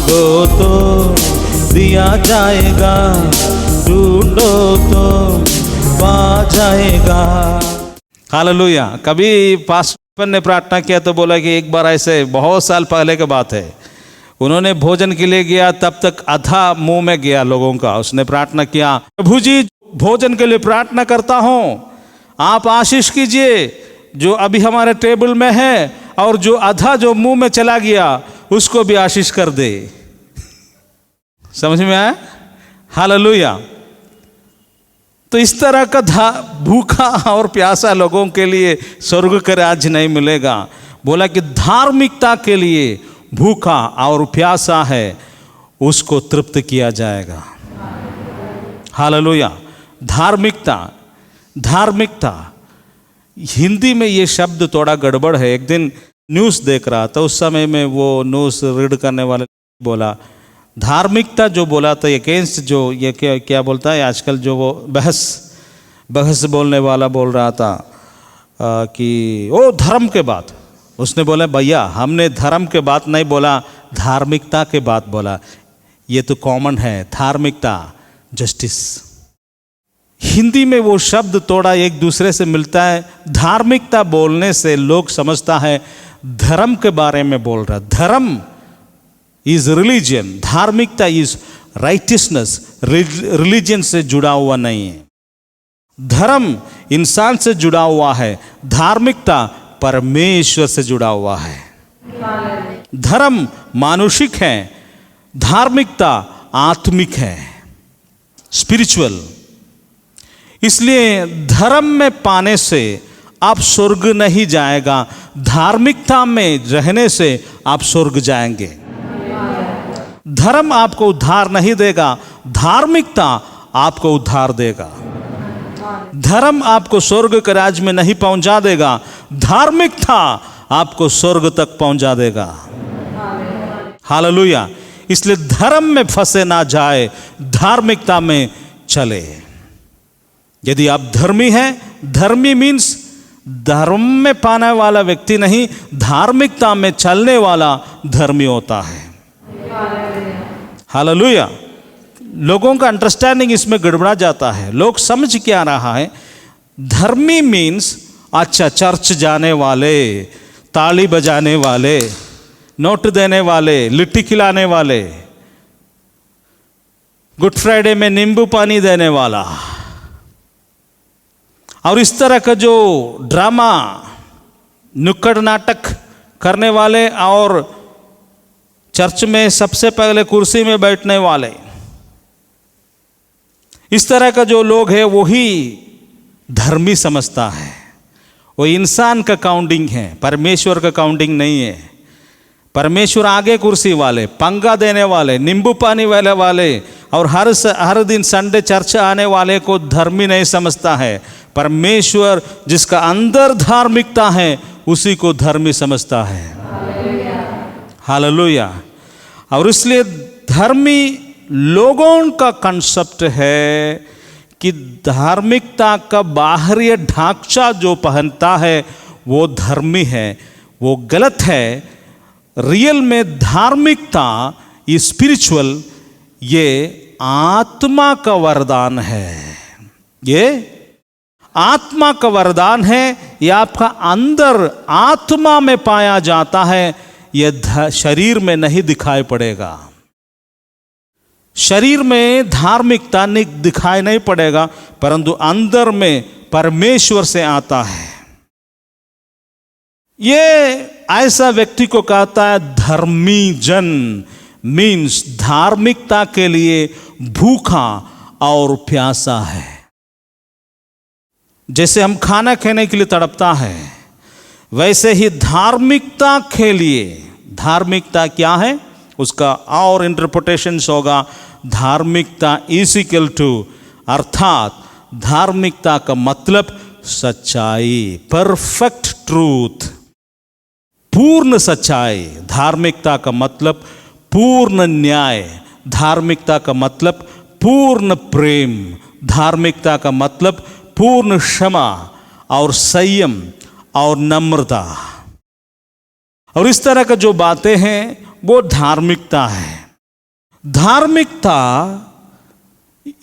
मांगो तो दिया जाएगा, ढूंढो तो पा जाएगा। हालेलुया। कभी पास्टर ने प्रार्थना किया तो बोला कि एक बार ऐसे बहुत साल पहले की बात है, उन्होंने भोजन के लिए गया, तब तक आधा मुंह में गया लोगों का। उसने प्रार्थना किया, प्रभु जी भोजन के लिए प्रार्थना करता हूं, आप आशीष कीजिए जो अभी हमारे टेबल में है, और जो आधा जो मुंह में चला गया उसको भी आशीष कर दे। समझ में आया? हालेलुया। तो इस तरह का भूखा और प्यासा लोगों के लिए स्वर्ग का राज्य नहीं मिलेगा। बोला कि धार्मिकता के लिए भूखा और प्यासा है, उसको तृप्त किया जाएगा। हालेलुया। धार्मिकता, धार्मिकता हिंदी में ये शब्द थोड़ा गड़बड़ है। एक दिन न्यूज़ देख रहा था, उस समय में वो न्यूज़ रीड करने वाले बोला धार्मिकता जो बोला था अगेंस्ट जो ये क्या बोलता है आजकल, जो वो बहस बोलने वाला बोल रहा था कि ओ धर्म के बात। उसने बोला भैया हमने धर्म के बात नहीं बोला, धार्मिकता के बात बोला। ये तो कॉमन है, धार्मिकता, जस्टिस। हिंदी में वो शब्द थोड़ा एक दूसरे से मिलता है। धार्मिकता बोलने से लोग समझता है धर्म के बारे में बोल रहा। धर्म इज रिलीजन, धार्मिकता इज राइटियसनेस, रिलीजन से जुड़ा हुआ नहीं है। धर्म इंसान से जुड़ा हुआ है, धार्मिकता परमेश्वर से जुड़ा हुआ है। धर्म मानुषिक है, धार्मिकता आत्मिक है, स्पिरिचुअल। इसलिए धर्म में पाने से आप स्वर्ग नहीं जाएगा, धार्मिकता में रहने से आप स्वर्ग जाएंगे। धर्म आपको उद्धार नहीं देगा, धार्मिकता आपको उद्धार देगा। धर्म आपको स्वर्ग के राज्य में नहीं पहुंचा देगा, धार्मिकता आपको स्वर्ग तक पहुंचा देगा। हालेलुया। इसलिए धर्म में फंसे ना जाए, धार्मिकता में चले। यदि आप धर्मी हैं, धर्मी मीन्स धर्म में पाने वाला व्यक्ति नहीं, धार्मिकता में चलने वाला धर्मी होता है। हालेलुया। लोगों का अंडरस्टैंडिंग इसमें गड़बड़ा जाता है। लोग समझ क्या रहा है, धर्मी मीन्स अच्छा चर्च जाने वाले, ताली बजाने वाले, नोट देने वाले, लिट्टी खिलाने वाले, गुड फ्राइडे में नींबू पानी देने वाला, और इस तरह का जो ड्रामा नुक्कड़ नाटक करने वाले और चर्च में सबसे पहले कुर्सी में बैठने वाले, इस तरह का जो लोग हैं वही धर्मी समझता है। वो इंसान का काउंटिंग है, परमेश्वर का काउंटिंग नहीं है। परमेश्वर आगे कुर्सी वाले, पंगा देने वाले, नींबू पानी वाले और हर दिन संडे चर्च आने वाले को धर्मी नहीं समझता है। परमेश्वर जिसका अंदर धार्मिकता है उसी को धर्मी समझता है। हालेलुया। और इसलिए धर्मी लोगों का कंसेप्ट है कि धार्मिकता का बाहरी ढांचा जो पहनता है वो धर्मी है, वो गलत है। रियल में धार्मिकता ये स्पिरिचुअल, ये आत्मा का वरदान है। ये आत्मा का वरदान है, ये आपका अंदर आत्मा में पाया जाता है, ये शरीर में नहीं दिखाई पड़ेगा। शरीर में धार्मिकता दिखाई नहीं पड़ेगा, परंतु अंदर में परमेश्वर से आता है। ये ऐसा व्यक्ति को कहता है धर्मी जन, मीन्स धार्मिकता के लिए भूखा और प्यासा है। जैसे हम खाना खाने के लिए तड़पता है, वैसे ही धार्मिकता के लिए, धार्मिकता क्या है उसका और इंटरप्रिटेशंस होगा। धार्मिकता इज इक्वल टू, अर्थात धार्मिकता का मतलब सच्चाई, परफेक्ट ट्रूथ, पूर्ण सच्चाई। धार्मिकता का मतलब पूर्ण न्याय, धार्मिकता का मतलब पूर्ण प्रेम, धार्मिकता का मतलब पूर्ण क्षमा और संयम और नम्रता। और इस तरह का जो बातें हैं वो धार्मिकता है। धार्मिकता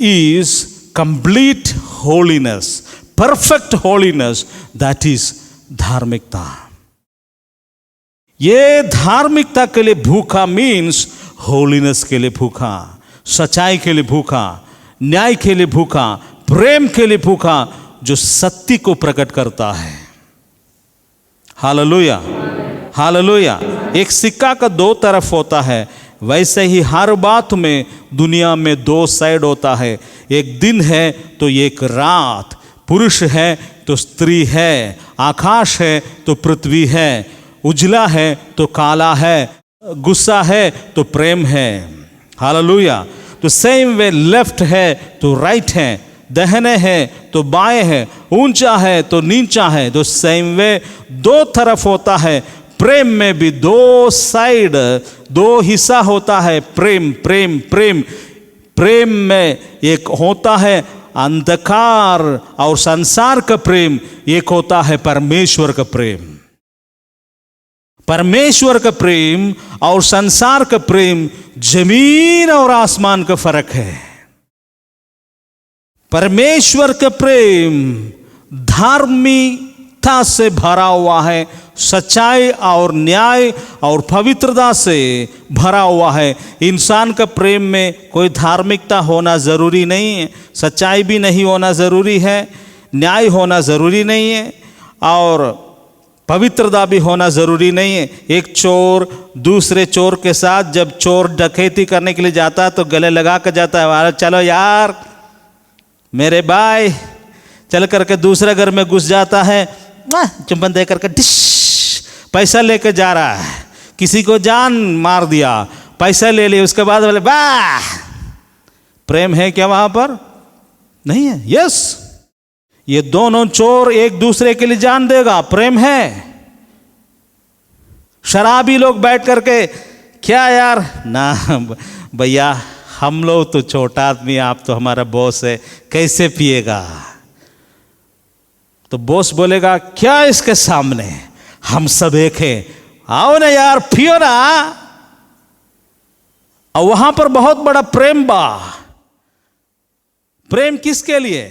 is complete holiness, perfect holiness, that is धार्मिकता। ये धार्मिकता के लिए भूखा मीन्स होलीनेस के लिए भूखा, सच्चाई के लिए भूखा, न्याय के लिए भूखा, प्रेम के लिए भूखा, जो सत्य को प्रकट करता है। Hallelujah, hallelujah. एक सिक्का का दो तरफ होता है, वैसे ही हर बात में दुनिया में दो साइड होता है। एक दिन है तो एक रात, पुरुष है तो स्त्री है, आकाश है तो पृथ्वी है, उजला है तो काला है, गुस्सा है तो प्रेम है। हालेलुया। तो सेम वे लेफ्ट है तो राइट है, दाहिने है तो बाएं है, ऊंचा है तो नीचा है। तो सेम वे दो तरफ होता है। प्रेम में भी दो साइड, दो हिस्सा होता है। प्रेम प्रेम प्रेम प्रेम में एक होता है अंधकार और संसार का प्रेम, एक होता है परमेश्वर का प्रेम। परमेश्वर का प्रेम और संसार का प्रेम जमीन और आसमान का फर्क है। परमेश्वर का प्रेम धार्मिकता से भरा हुआ है, सच्चाई और न्याय और पवित्रता से भरा हुआ है। इंसान का प्रेम में कोई धार्मिकता होना ज़रूरी नहीं है, सच्चाई भी नहीं होना ज़रूरी है, न्याय होना ज़रूरी नहीं है और पवित्रता भी होना ज़रूरी नहीं है। एक चोर दूसरे चोर के साथ जब चोर डकैती करने के लिए जाता है तो गले लगा कर जाता है, चलो यार मेरे भाई, चल करके दूसरे घर में घुस जाता है, चुंबन दे करके डिश पैसा लेकर जा रहा है, किसी को जान मार दिया, पैसा ले लिया, उसके बाद बोले वाह। प्रेम है क्या वहां पर? नहीं है। यस, ये दोनों चोर एक दूसरे के लिए जान देगा, प्रेम है। शराबी लोग बैठ करके क्या यार ना भैया, हम लोग तो छोटा आदमी, आप तो हमारा बॉस है, कैसे पिएगा? तो बॉस बोलेगा क्या इसके सामने, हम सब एक हैं, आओ ना यार पियो ना। और वहां पर बहुत बड़ा प्रेम बा। प्रेम किसके लिए?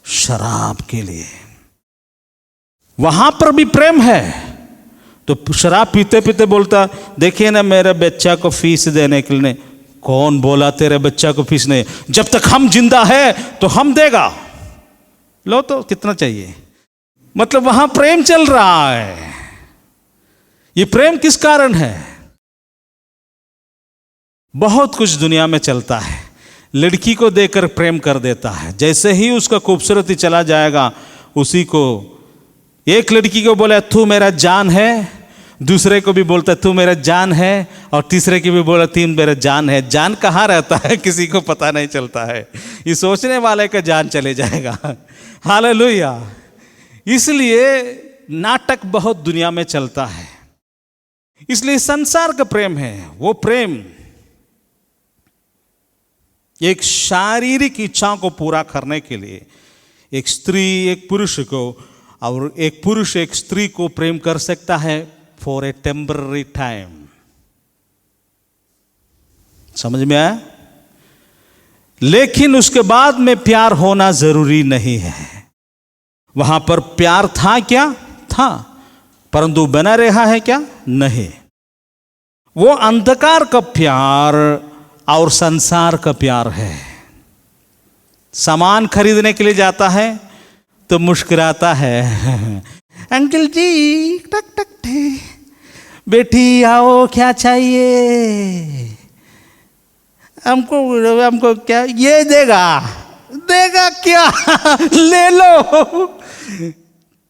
शराब के लिए। वहां पर भी प्रेम है। तो शराब पीते पीते बोलता, देखिए ना मेरे बच्चा को फीस देने के लिए। कौन बोला तेरे बच्चा को फीस नहीं? जब तक हम जिंदा है तो हम देगा। लो तो कितना चाहिए? मतलब वहां प्रेम चल रहा है। ये प्रेम किस कारण है? बहुत कुछ दुनिया में चलता है। लड़की को देखकर प्रेम कर देता है, जैसे ही उसका खूबसूरती चला जाएगा, उसी को एक लड़की को बोला तू मेरा जान है, दूसरे को भी बोलता तू मेरा जान है, और तीसरे की भी बोला तीन मेरा जान है। जान कहाँ रहता है किसी को पता नहीं चलता है, ये सोचने वाले का जान चले जाएगा। हालेलुया। इसलिए नाटक बहुत दुनिया में चलता है। इसलिए संसार का प्रेम है, वो प्रेम एक शारीरिक इच्छा को पूरा करने के लिए एक स्त्री एक पुरुष को और एक पुरुष एक स्त्री को प्रेम कर सकता है फॉर ए टेम्पररी टाइम। समझ में आया? लेकिन उसके बाद में प्यार होना जरूरी नहीं है। वहां पर प्यार था क्या? था, परंतु बना रहा है क्या? नहीं। वो अंधकार का प्यार और संसार का प्यार है। सामान खरीदने के लिए जाता है तो मुस्कुराता है, अंकल जी टक टक ठे, बेटी आओ क्या चाहिए? हमको क्या ये देगा? देगा क्या? ले लो,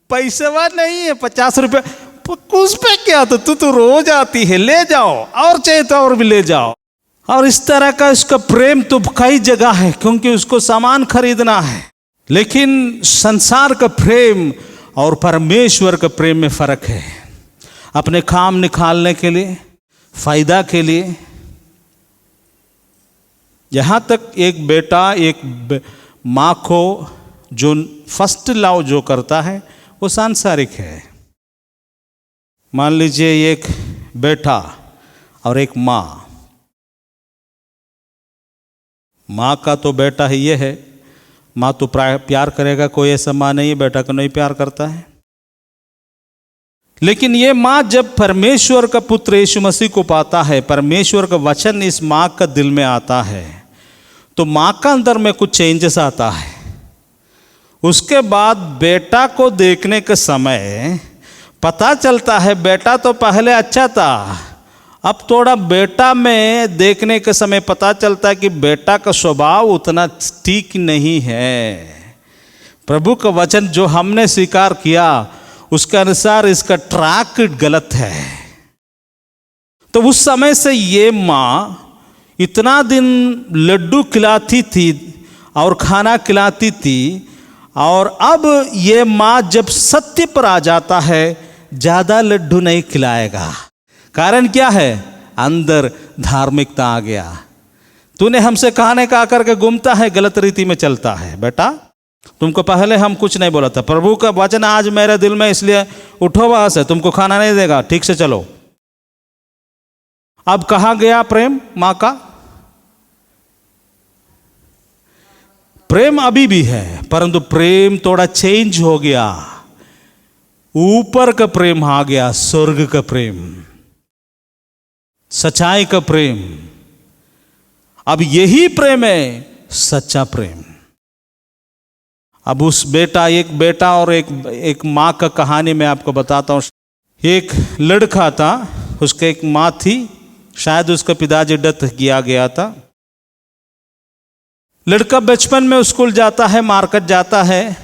पैसेवा नहीं है, 50 रुपये उस पे क्या, तो तू रोज आती है, ले जाओ, और चाहिए तो और भी ले जाओ। और इस तरह का इसका प्रेम तो कई जगह है, क्योंकि उसको सामान खरीदना है। लेकिन संसार का प्रेम और परमेश्वर का प्रेम में फर्क है। अपने काम निकालने के लिए, फायदा के लिए। यहां तक एक बेटा एक माँ को जो फर्स्ट लव जो करता है वो सांसारिक है। मान लीजिए एक बेटा और एक माँ, माँ का तो बेटा ही ये है, माँ तो प्यार करेगा, कोई ऐसा माँ नहीं है बेटा को नहीं प्यार करता है। लेकिन ये माँ जब परमेश्वर का पुत्र यीशु मसीह को पाता है, परमेश्वर का वचन इस माँ का दिल में आता है, तो माँ का अंदर में कुछ चेंजेस आता है। उसके बाद बेटा को देखने के समय पता चलता है बेटा तो पहले अच्छा था, अब थोड़ा बेटा में देखने के समय पता चलता है कि बेटा का स्वभाव उतना ठीक नहीं है। प्रभु का वचन जो हमने स्वीकार किया उसके अनुसार इसका ट्रैक गलत है। तो उस समय से ये माँ इतना दिन लड्डू खिलाती थी और खाना खिलाती थी, और अब ये माँ जब सत्य पर आ जाता है ज़्यादा लड्डू नहीं खिलाएगा। कारण क्या है? अंदर धार्मिकता आ गया। तूने हमसे कहने का आकर के घूमता है, गलत रीति में चलता है। बेटा तुमको पहले हम कुछ नहीं बोला था, प्रभु का वचन आज मेरे दिल में, इसलिए उठो वहां से, तुमको खाना नहीं देगा, ठीक से चलो। अब कहाँ गया प्रेम माँ का? प्रेम अभी भी है, परंतु प्रेम थोड़ा चेंज हो गया। ऊपर का प्रेम आ गया, स्वर्ग का प्रेम, सच्चाई का प्रेम। अब यही प्रेम है सच्चा प्रेम। अब उस एक बेटा और एक माँ का कहानी मैं आपको बताता हूँ। एक लड़का था, उसके एक माँ थी, शायद उसका पिताजी डेथ किया गया था। लड़का बचपन में स्कूल जाता है, मार्केट जाता है,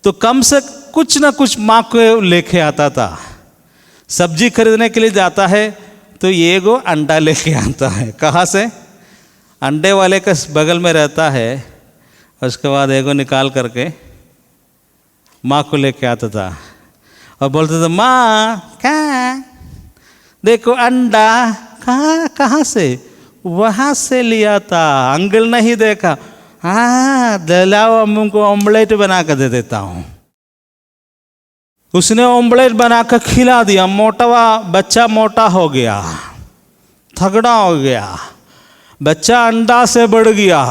तो कम से कुछ ना कुछ माँ को लेके आता था। सब्जी खरीदने के लिए जाता है तो ये गो अंडा लेके आता है। कहाँ से? अंडे वाले का बगल में रहता है। उसके बाद एगो निकाल करके माँ को लेके आता था और बोलता था, माँ क्या देखो अंडा। कहाँ से? वहाँ से लिया था, अंकल नहीं देखा। हाँ दिलाओ, हमको ऑमलेट बना कर दे देता हूँ। उसने ऑमलेट बना कर खिला दिया। बच्चा मोटा हो गया, थगड़ा हो गया, बच्चा अंडा से बढ़ गया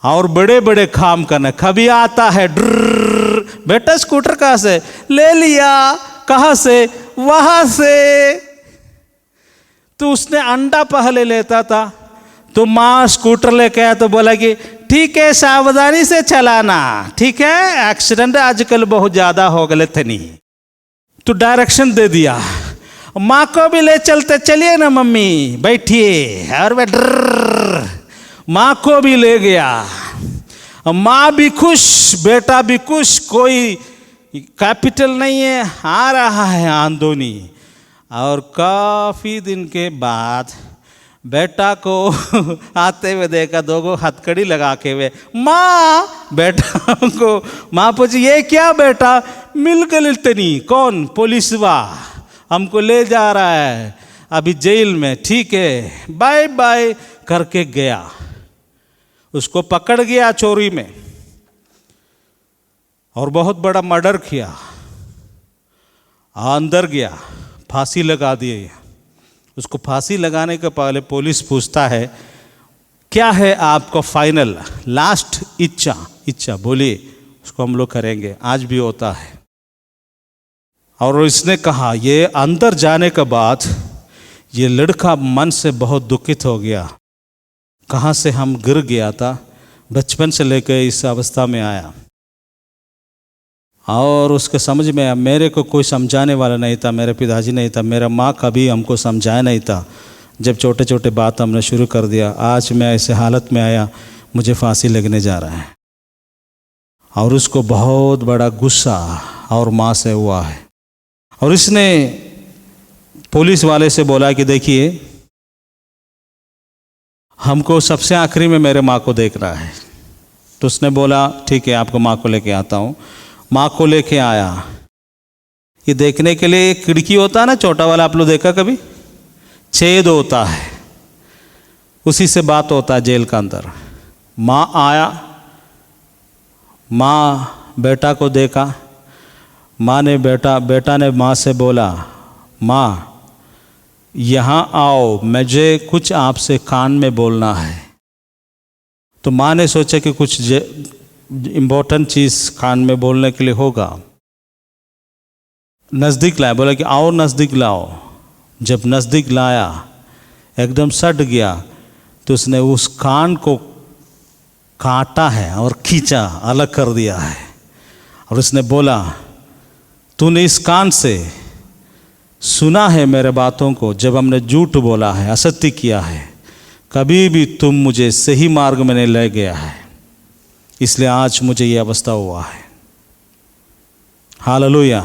और बड़े बड़े काम करने। कभी आता है बेटा स्कूटर कहाँ से? ले लिया। कहाँ से? वहाँ से। तो उसने अंडा पहले लेता था, तो माँ स्कूटर लेके आया तो बोला कि ठीक है सावधानी से चलाना, ठीक है, एक्सीडेंट आजकल बहुत ज़्यादा हो गए थे नहीं। तो डायरेक्शन दे दिया। माँ को भी ले चलते, चलिए ना मम्मी बैठिए, और माँ को भी ले गया। माँ भी खुश, बेटा भी खुश। कोई कैपिटल नहीं है, आ रहा है आंदोनी। और काफ़ी दिन के बाद बेटा को आते हुए देखा, दोगो हथकड़ी लगा के हुए। माँ बेटा को माँ पूछी, ये क्या बेटा? मिल गए तनी। कौन? पुलिसवा हमको ले जा रहा है अभी जेल में, ठीक है बाय बाय करके गया। उसको पकड़ गया चोरी में और बहुत बड़ा मर्डर किया। अंदर गया, फांसी लगा दिए। उसको फांसी लगाने के पहले पुलिस पूछता है, क्या है आपका फाइनल लास्ट इच्छा बोलिए, उसको हम लोग करेंगे। आज भी होता है। और इसने कहा, ये अंदर जाने के बाद ये लड़का मन से बहुत दुखित हो गया। कहाँ से हम गिर गया था, बचपन से लेकर इस अवस्था में आया। और उसके समझ में आया, मेरे को कोई समझाने वाला नहीं था, मेरे पिताजी नहीं था, मेरा माँ कभी हमको समझाया नहीं था। जब छोटे छोटे बात हमने शुरू कर दिया, आज मैं ऐसे हालत में आया, मुझे फांसी लगने जा रहा है। और उसको बहुत बड़ा गुस्सा और माँ से हुआ है। और इसने पुलिस वाले से बोला कि देखिए, हमको सबसे आखिरी में मेरे माँ को देखना है। तो उसने बोला ठीक है, आपको माँ को लेके आता हूँ। माँ को लेके आया। ये देखने के लिए एक खिड़की होता है ना, छोटा वाला, आप लोग देखा कभी? छेद होता है, उसी से बात होता है जेल का अंदर। माँ आया, माँ बेटा को देखा। माँ ने बेटा ने माँ से बोला, माँ यहाँ आओ, मुझे कुछ आपसे कान में बोलना है। तो माँ ने सोचा कि कुछ इम्पोर्टेंट चीज़ कान में बोलने के लिए होगा। नज़दीक लाया, बोला कि आओ नज़दीक लाओ। जब नज़दीक लाया एकदम सट गया, तो उसने उस कान को काटा है और खींचा, अलग कर दिया है। और उसने बोला, तूने इस कान से सुना है मेरे बातों को, जब हमने झूठ बोला है, असत्य किया है, कभी भी तुम मुझे सही मार्ग में नहीं ले गया है, इसलिए आज मुझे ये अवस्था हुआ है। हालेलुया।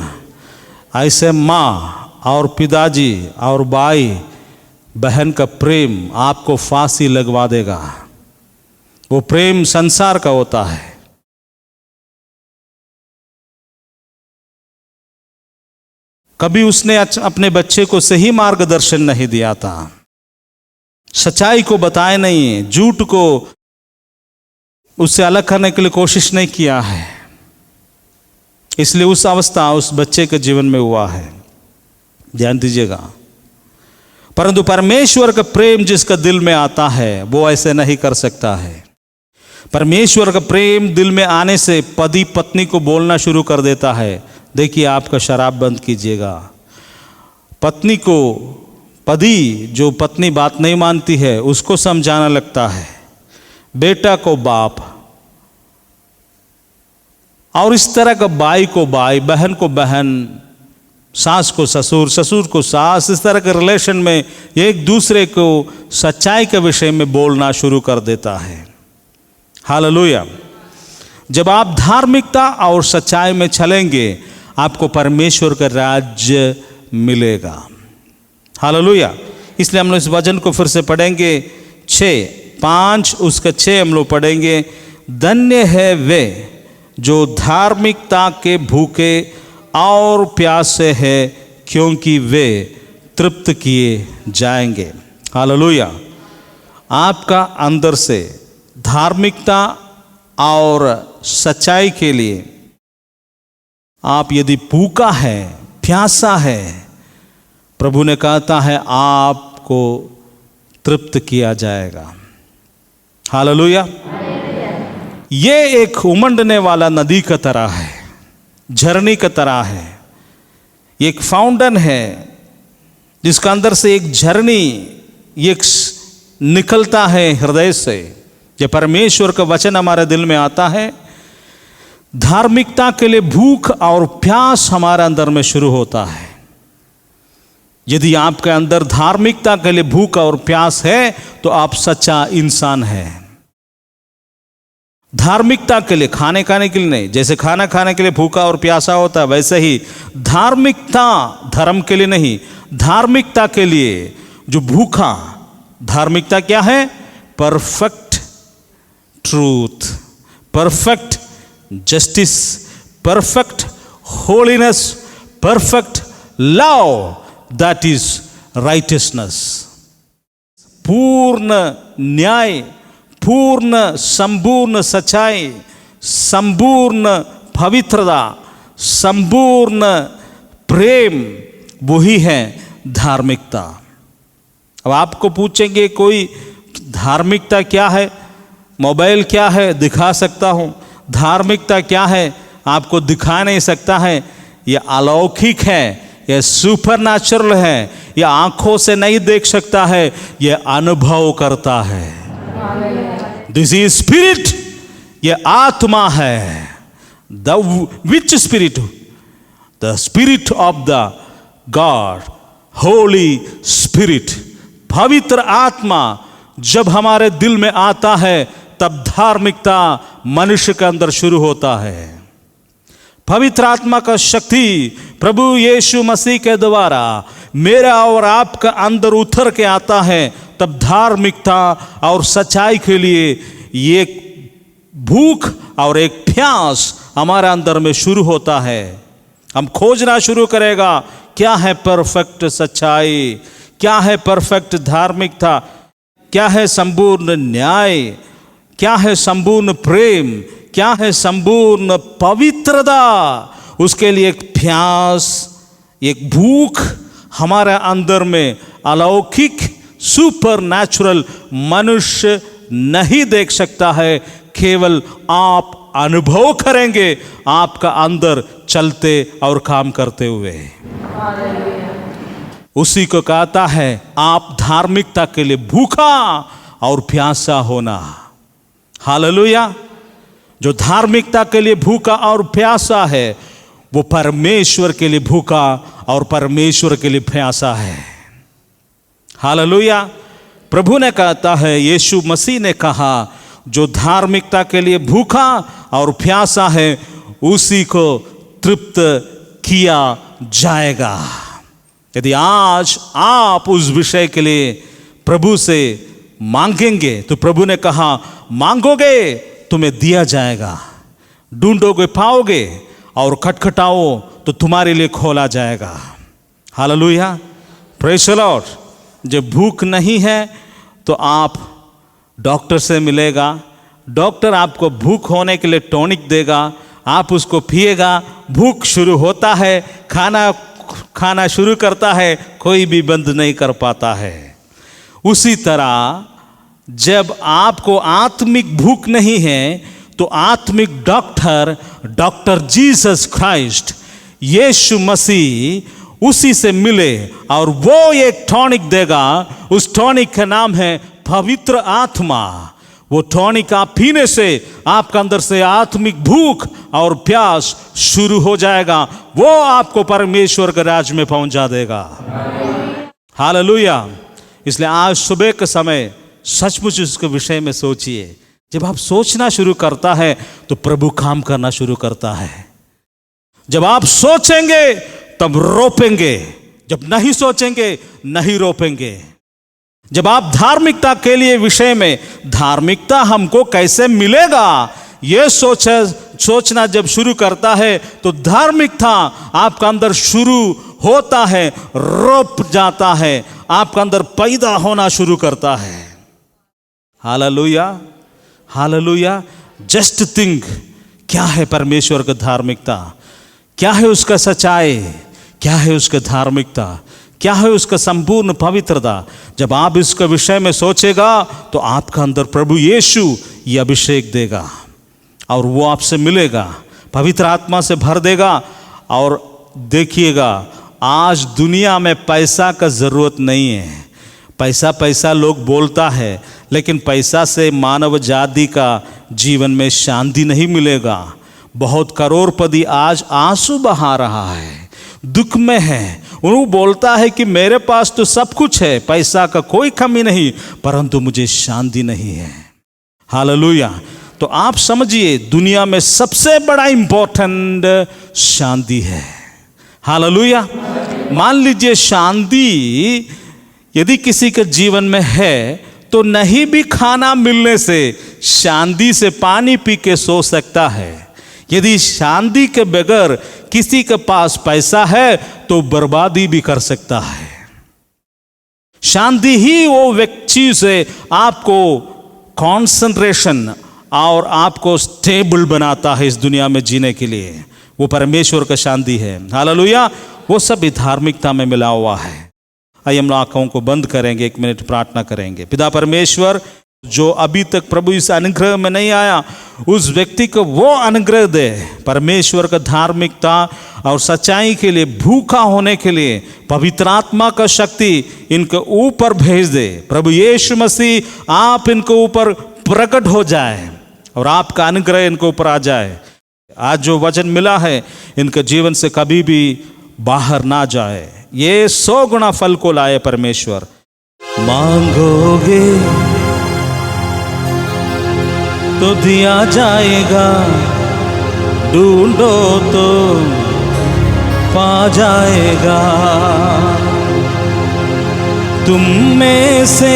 ऐसे माँ और पिताजी और भाई बहन का प्रेम आपको फांसी लगवा देगा। वो प्रेम संसार का होता है। कभी उसने अपने बच्चे को सही मार्गदर्शन नहीं दिया था, सच्चाई को बताया नहीं, झूठ को उससे अलग करने के लिए कोशिश नहीं किया है, इसलिए उस अवस्था उस बच्चे के जीवन में हुआ है। ध्यान दीजिएगा। परंतु परमेश्वर का प्रेम जिसका दिल में आता है वो ऐसे नहीं कर सकता है। परमेश्वर का प्रेम दिल में आने से पति पत्नी को बोलना शुरू कर देता है, देखिए आपका शराब बंद कीजिएगा। पत्नी को पति जो पत्नी बात नहीं मानती है उसको समझाना लगता है, बेटा को बाप, और इस तरह का भाई को भाई, बहन को बहन, सास को ससुर, ससुर को सास, इस तरह के रिलेशन में एक दूसरे को सच्चाई के विषय में बोलना शुरू कर देता है। हालेलुया। जब आप धार्मिकता और सच्चाई में चलेंगे आपको परमेश्वर का राज्य मिलेगा। हालेलुया। इसलिए हम लोग इस वचन को फिर से पढ़ेंगे, 6:5 उसका 6 हम लोग पढ़ेंगे। धन्य है वे जो धार्मिकता के भूखे और प्यासे है, क्योंकि वे तृप्त किए जाएंगे। हालेलुया। आपका अंदर से धार्मिकता और सच्चाई के लिए आप यदि भूखा है, प्यासा है, प्रभु ने कहता है आपको तृप्त किया जाएगा। हालेलुया। ये एक उमंडने वाला नदी का तरह है, झरने का तरह है, एक फाउंटेन है जिसका अंदर से एक झरनी एक निकलता है हृदय से। जब परमेश्वर का वचन हमारे दिल में आता है, धार्मिकता के लिए भूख और प्यास हमारे अंदर में शुरू होता है। यदि आपके अंदर धार्मिकता के लिए भूख और प्यास है तो आप सच्चा इंसान है। धार्मिकता के लिए, खाने खाने के लिए नहीं, जैसे खाना खाने के लिए भूखा और प्यासा होता है वैसे ही धार्मिकता धर्म के लिए नहीं, धार्मिकता के लिए जो भूखा, धार्मिकता क्या है? Perfect truth, perfect justice, perfect holiness, perfect love, that is righteousness. पूर्ण न्याय, पूर्ण संपूर्ण सच्चाई, संपूर्ण पवित्रता, संपूर्ण प्रेम, वही है धार्मिकता। अब आपको पूछेंगे कोई धार्मिकता क्या है? मोबाइल क्या है? दिखा सकता हूं। धार्मिकता क्या है? आपको दिखा नहीं सकता है। यह अलौकिक है, यह सुपर नेचुरल है, यह आंखों से नहीं देख सकता है, यह अनुभव करता है। दिस इज स्पिरिट, ये आत्मा है। The which spirit? The spirit of the God, Holi spirit, पवित्र आत्मा जब हमारे दिल में आता है तब धार्मिकता मनुष्य के अंदर शुरू होता है। पवित्र आत्मा का शक्ति प्रभु यीशु मसीह के द्वारा मेरा और आपका अंदर उतर के आता है, तब धार्मिकता और सच्चाई के लिए एक भूख और एक प्यास हमारे अंदर में शुरू होता है। हम खोजना शुरू करेगा, क्या है परफेक्ट सच्चाई, क्या है परफेक्ट धार्मिकता, क्या है संपूर्ण न्याय, क्या है संपूर्ण प्रेम, क्या है संपूर्ण पवित्रता। उसके लिए एक प्यास, एक भूख हमारे अंदर में अलौकिक सुपर नेचुरल मनुष्य नहीं देख सकता है, केवल आप अनुभव करेंगे आपका अंदर चलते और काम करते हुए। उसी को कहता है आप धार्मिकता के लिए भूखा और प्यासा होना। हालेलुया। जो धार्मिकता के लिए भूखा और प्यासा है वो परमेश्वर के लिए भूखा और परमेश्वर के लिए प्यासा है। हालेलुया। प्रभु ने कहता है, यीशु मसीह ने कहा, जो धार्मिकता के लिए भूखा और प्यासा है उसी को तृप्त किया जाएगा। यदि आज आप उस विषय के लिए प्रभु से मांगेंगे तो प्रभु ने कहा, मांगोगे तुम्हें दिया जाएगा, ढूंढोगे पाओगे, और खटखटाओ तो तुम्हारे लिए खोला जाएगा। हालेलुया। Praise the Lord. जब भूख नहीं है तो आप डॉक्टर से मिलेगा, डॉक्टर आपको भूख होने के लिए टॉनिक देगा, आप उसको पिएगा, भूख शुरू होता है, खाना शुरू करता है, कोई भी बंद नहीं कर पाता है। उसी तरह जब आपको आत्मिक भूख नहीं है तो आत्मिक डॉक्टर जीसस क्राइस्ट यीशु मसीह उसी से मिले और वो एक टॉनिक देगा। उस टॉनिक का नाम है पवित्र आत्मा। वो टॉनिक आप पीने से आपके अंदर से आत्मिक भूख और प्यास शुरू हो जाएगा, वो आपको परमेश्वर के राज में पहुंचा देगा। हालेलुया। इसलिए आज सुबह के समय सचमुच उसके विषय में सोचिए। जब आप सोचना शुरू करता है तो प्रभु काम करना शुरू करता है। जब आप सोचेंगे तब रोपेंगे, जब नहीं सोचेंगे नहीं रोपेंगे। जब आप धार्मिकता के लिए विषय में, धार्मिकता हमको कैसे मिलेगा ये सोचना जब शुरू करता है तो धार्मिकता आपका अंदर शुरू होता है, रोप जाता है, आपका अंदर पैदा होना शुरू करता है। हालेलुया। हालेलुया। जस्ट थिंक, क्या है परमेश्वर का धार्मिकता, क्या है उसका सच्चाई, क्या है उसका धार्मिकता, क्या है उसका संपूर्ण पवित्रता। जब आप इसके विषय में सोचेगा तो आपका अंदर प्रभु यीशु ये अभिषेक देगा और वो आपसे मिलेगा, पवित्र आत्मा से भर देगा। और देखिएगा, आज दुनिया में पैसा का ज़रूरत नहीं है। पैसा लोग बोलता है, लेकिन पैसा से मानव जाति का जीवन में शांति नहीं मिलेगा। बहुत करोड़पति आज आंसू बहा रहा है, दुख में है। वो बोलता है कि मेरे पास तो सब कुछ है, पैसा का कोई कमी नहीं, परंतु मुझे शांति नहीं है। हालेलुया। तो आप समझिए, दुनिया में सबसे बड़ा इंपॉर्टेंट शांति है। हालेलुया। मान लीजिए शांति यदि किसी के जीवन में है तो नहीं भी खाना मिलने से शांति से पानी पी के सो सकता है। यदि शांति के बगैर किसी के पास पैसा है तो बर्बादी भी कर सकता है। शांति ही वो व्यक्ति से आपको कंसंट्रेशन और आपको स्टेबल बनाता है इस दुनिया में जीने के लिए। वो परमेश्वर का शांति है। हालेलुया। वो सब धार्मिकता में मिला हुआ है। आइए हम आंखों को बंद करेंगे, 1 मिनट प्रार्थना करेंगे। पिता परमेश्वर, जो अभी तक प्रभु इस अनुग्रह में नहीं आया, उस व्यक्ति को वो अनुग्रह दे, परमेश्वर का धार्मिकता और सच्चाई के लिए भूखा होने के लिए पवित्र आत्मा का शक्ति इनके ऊपर भेज दे। प्रभु यीशु मसीह, आप इनके ऊपर प्रकट हो जाए और आपका अनुग्रह इनके ऊपर आ जाए। आज जो वचन मिला है इनके जीवन से कभी भी बाहर ना जाए, ये 100 गुना फल को लाए परमेश्वर। मांगोगे तो दिया जाएगा, ढूंढो तो पा जाएगा। तुम में से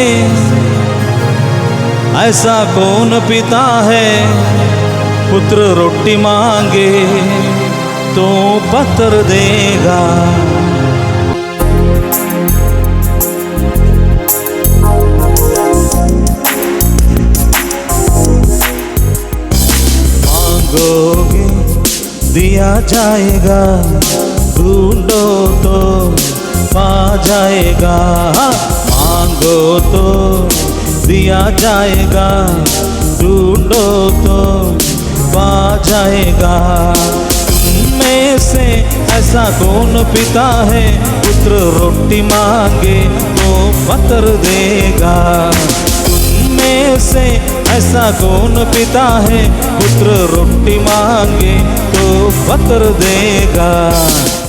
ऐसा कौन पिता है, पुत्र रोटी मांगे तो पत्थर देगा। मांगोगे दिया जाएगा, ढूंढो तो पा जाएगा। मांगो तो दिया जाएगा, ढूंढो तो पा जाएगा। में से ऐसा कौन पिता है, पुत्र रोटी मांगे तो पत्थर देगा। उनमें से ऐसा कौन पिता है, पुत्र रोटी मांगे तो पत्थर देगा।